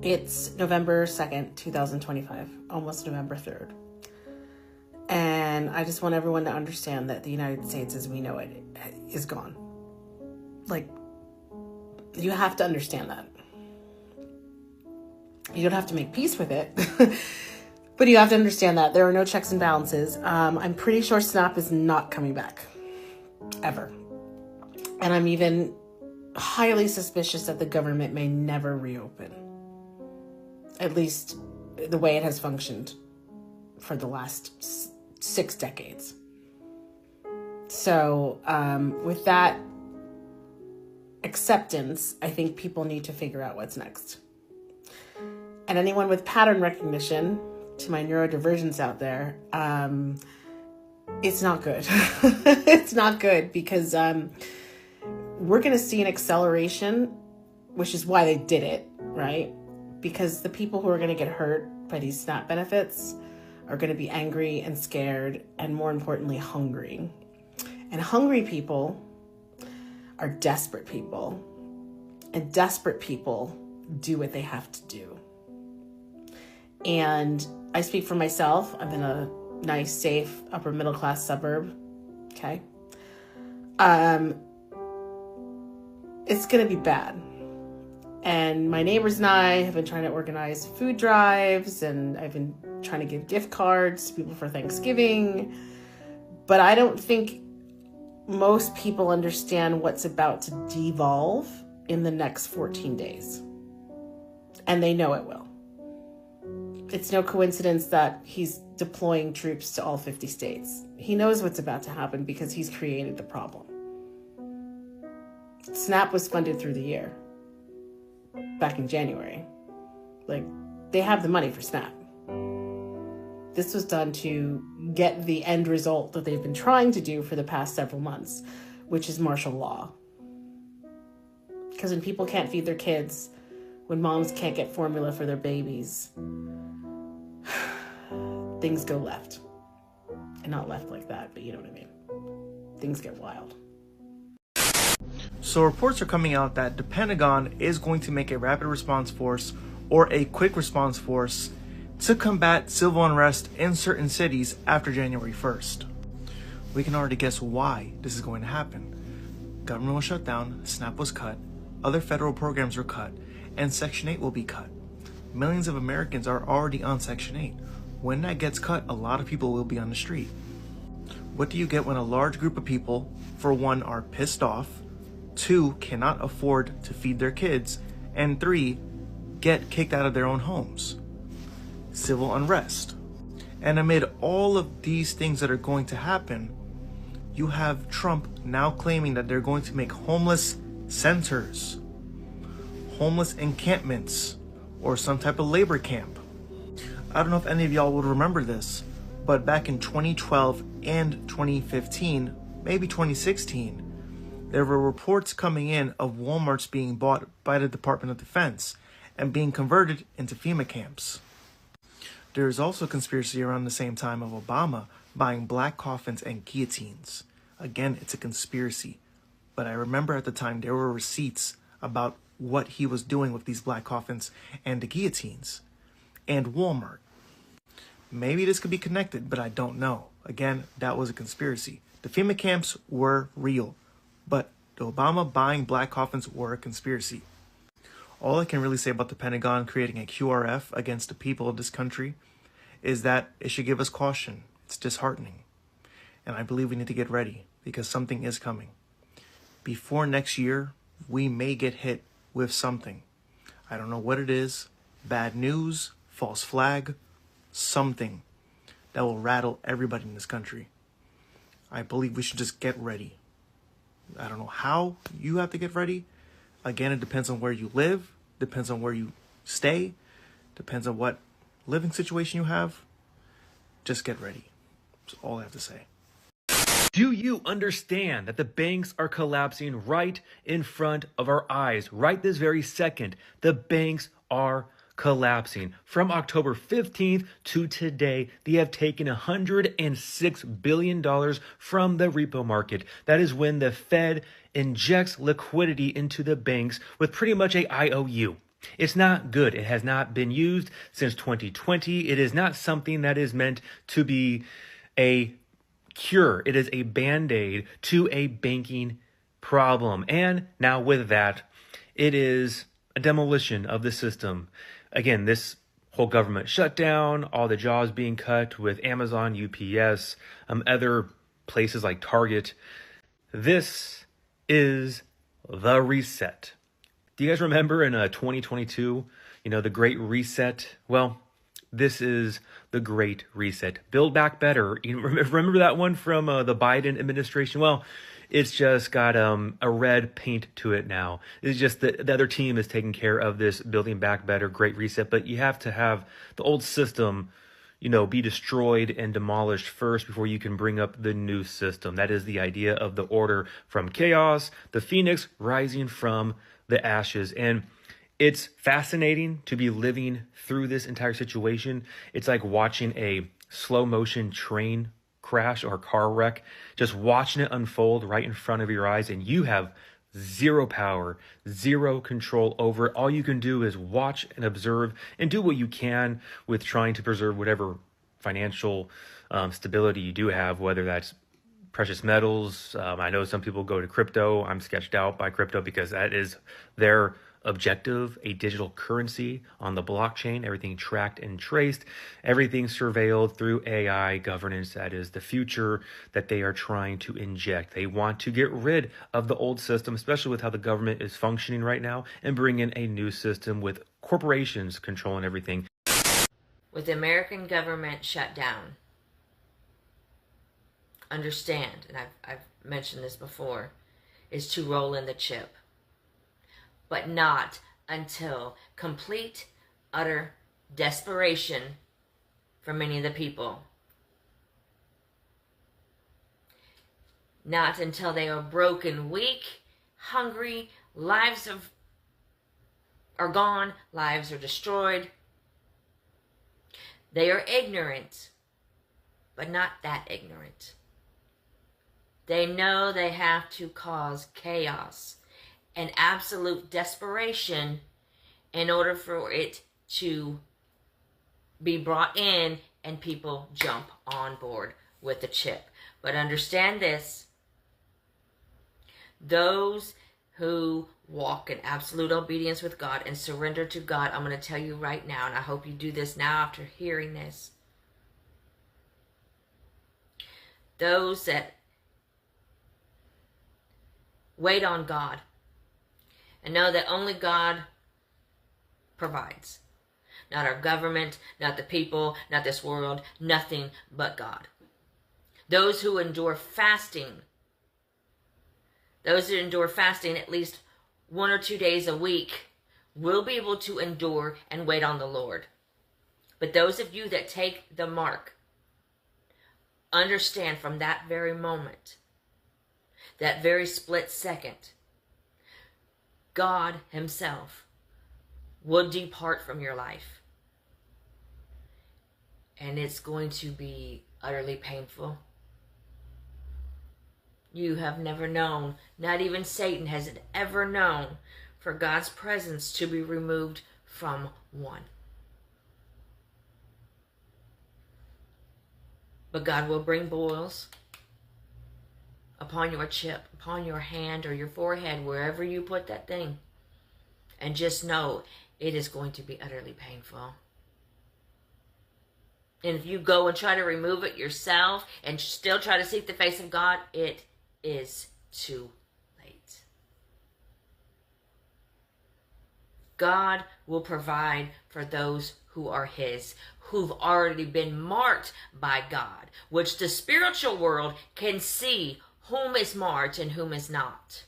It's November 2nd, 2025, almost November 3rd. And I just want everyone to understand that the United States as we know it is gone. Like, you have to understand that. You don't have to make peace with it, but you have to understand that there are no checks and balances. I'm pretty sure SNAP is not coming back, ever. And I'm even highly suspicious that the government may never reopen. At least the way it has functioned for the last 6 decades. So with that acceptance, I think people need to figure out what's next. And anyone with pattern recognition, to my neurodivergents out there, it's not good. It's not good because we're going to see an acceleration, which is why they did it, right? Because the people who are going to get hurt by these SNAP benefits are going to be angry and scared and, more importantly, hungry. And hungry people are desperate people. And desperate people do what they have to do. And I speak for myself. I'm in a nice, safe, upper middle class suburb. Okay. It's going to be bad. And my neighbors and I have been trying to organize food drives, and I've been trying to give gift cards to people for Thanksgiving. But I don't think most people understand what's about to devolve in the next 14 days. And they know it will. It's no coincidence that he's deploying troops to all 50 states. He knows what's about to happen because he's created the problem. SNAP was funded through the year. Back in January. Like, they have the money for SNAP. This was done to get the end result that they've been trying to do for the past several months, which is martial law. Because when people can't feed their kids, when moms can't get formula for their babies, things go left. And not left like that, but you know what I mean. Things get wild. So reports are coming out that the Pentagon is going to make a rapid response force or a quick response force to combat civil unrest in certain cities after January 1st. We can already guess why this is going to happen. Government was shut down, SNAP was cut, other federal programs were cut, and Section 8 will be cut. Millions of Americans are already on Section 8. When that gets cut, a lot of people will be on the street. What do you get when a large group of people, for one, are pissed off, 2, cannot afford to feed their kids, and 3, get kicked out of their own homes? Civil unrest. And amid all of these things that are going to happen, you have Trump now claiming that they're going to make homeless centers, homeless encampments, or some type of labor camp. I don't know if any of y'all would remember this, but back in 2012 and 2015, maybe 2016, there were reports coming in of Walmarts being bought by the Department of Defense and being converted into FEMA camps. There is also a conspiracy around the same time of Obama buying black coffins and guillotines. Again, it's a conspiracy. But I remember at the time there were receipts about what he was doing with these black coffins and the guillotines. And Walmart. Maybe this could be connected, but I don't know. Again, that was a conspiracy. The FEMA camps were real. But the Obama buying black coffins were a conspiracy. All I can really say about the Pentagon creating a QRF against the people of this country is that it should give us caution. It's disheartening. And I believe we need to get ready because something is coming. Before next year, we may get hit with something. I don't know what it is. Bad news, false flag, something that will rattle everybody in this country. I believe we should just get ready. I don't know how you have to get ready. Again, it depends on where you live, depends on where you stay, depends on what living situation you have. Just get ready. That's all I have to say. Do you understand that the banks are collapsing right in front of our eyes? Right this very second, the banks are collapsing. From October 15th to today, they have taken $106 billion from the repo market. That is when the Fed injects liquidity into the banks with pretty much a IOU. It's not good. It has not been used since 2020. It is not something that is meant to be a cure. It is a band-aid to a banking problem. And now with that, it is a demolition of the system. Again, this whole government shutdown, all the jobs being cut with Amazon, UPS, other places like Target. This is the reset. Do you guys remember in 2022, the Great Reset? Well, this is the Great Reset. Build Back Better. You remember that one from the Biden administration? Well, it's just got a red paint to it now. It's just that the other team is taking care of this Building Back Better Great Reset, but you have to have the old system, be destroyed and demolished first before you can bring up the new system. That is the idea of the order from chaos, the phoenix rising from the ashes. And it's fascinating to be living through this entire situation. It's like watching a slow motion train crash or car wreck, just watching it unfold right in front of your eyes, and you have zero power, zero control over it. All you can do is watch and observe and do what you can with trying to preserve whatever financial stability you do have, whether that's precious metals. I know some people go to crypto. I'm sketched out by crypto because that is their objective, a digital currency on the blockchain, everything tracked and traced, everything surveilled through AI governance. That is the future that they are trying to inject. They want to get rid of the old system, especially with how the government is functioning right now, and bring in a new system with corporations controlling everything. With the American government shut down, understand, and I've mentioned this before, is to roll in the chip. But not until complete, utter desperation for many of the people. Not until they are broken, weak, hungry, lives are gone, lives are destroyed. They are ignorant, but not that ignorant. They know they have to cause chaos and absolute desperation in order for it to be brought in and people jump on board with the chip. But understand this: those who walk in absolute obedience with God and surrender to God, I'm going to tell you right now, and I hope you do this now after hearing this, those that wait on God and know that only God provides. Not our government, not the people, not this world, nothing but God. Those who endure fasting, at least 1 or 2 days a week, will be able to endure and wait on the Lord. But those of you that take the mark, understand from that very moment, that very split second, God himself will depart from your life. And it's going to be utterly painful. You have never known, not even Satan has it ever known, for God's presence to be removed from one. But God will bring boils upon your chip, upon your hand or your forehead, wherever you put that thing. And just know it is going to be utterly painful. And if you go and try to remove it yourself and still try to seek the face of God, it is too late. God will provide for those who are his, who've already been marked by God, which the spiritual world can see whom is marked and whom is not.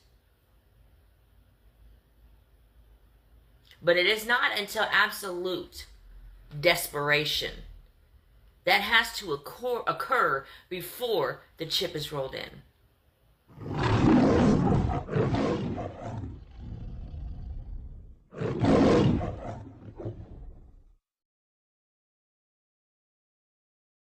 But it is not until absolute desperation that has to occur before the chip is rolled in.